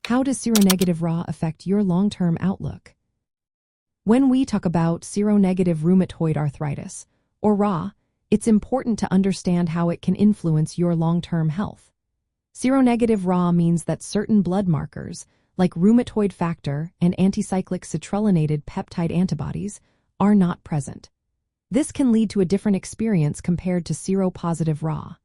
How does seronegative Ra affect your long-term outlook? When we talk about seronegative rheumatoid arthritis, or Ra, it's important to understand how it can influence your long-term health. Seronegative Ra means that certain blood markers, like rheumatoid factor and anticyclic citrullinated peptide antibodies, are not present. This can lead to a different experience compared to seropositive Ra.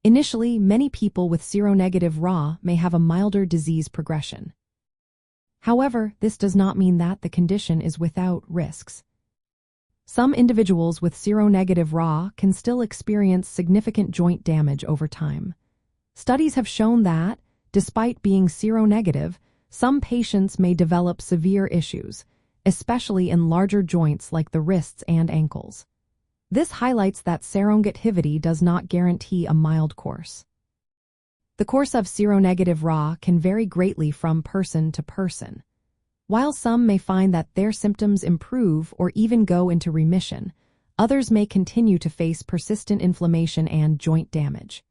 Initially, many people with seronegative Ra may have a milder disease progression. However, this does not mean that the condition is without risks. Some individuals with seronegative Ra can still experience significant joint damage over time. Studies have shown that, despite being seronegative, some patients may develop severe issues, especially in larger joints like the wrists and ankles. This highlights that seronegativity does not guarantee a mild course. The course of seronegative Ra can vary greatly from person to person. While some may find that their symptoms improve or even go into remission, others may continue to face persistent inflammation and joint damage.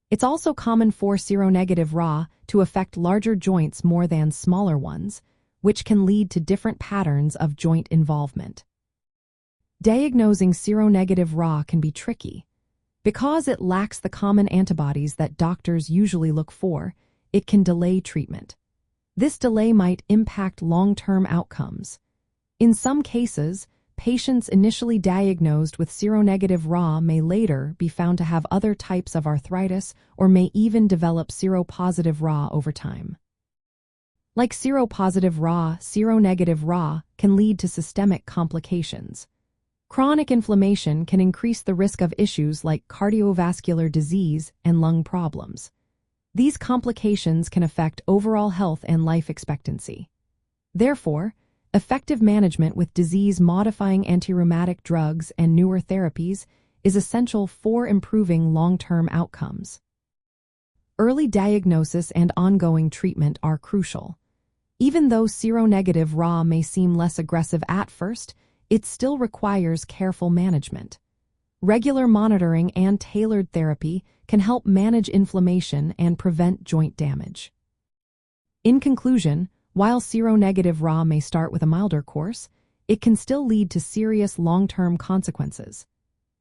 It's also common for seronegative Ra to affect larger joints more than smaller ones, which can lead to different patterns of joint involvement. Diagnosing seronegative Ra can be tricky. Because it lacks the common antibodies that doctors usually look for, it can delay treatment. This delay might impact long-term outcomes. In some cases, patients initially diagnosed with seronegative Ra may later be found to have other types of arthritis or may even develop seropositive Ra over time. Like seropositive Ra, seronegative Ra can lead to systemic complications. Chronic inflammation can increase the risk of issues like cardiovascular disease and lung problems. These complications can affect overall health and life expectancy. Therefore, effective management with disease-modifying antirheumatic drugs and newer therapies is essential for improving long-term outcomes. Early diagnosis and ongoing treatment are crucial. Even though seronegative Ra may seem less aggressive at first, it still requires careful management. Regular monitoring and tailored therapy can help manage inflammation and prevent joint damage. In conclusion, while seronegative Ra may start with a milder course, it can still lead to serious long-term consequences.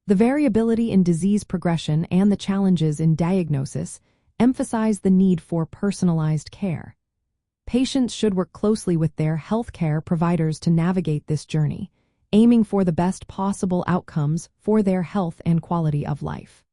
The variability in disease progression and the challenges in diagnosis emphasize the need for personalized care. Patients should work closely with their healthcare providers to navigate this journey, aiming for the best possible outcomes for their health and quality of life.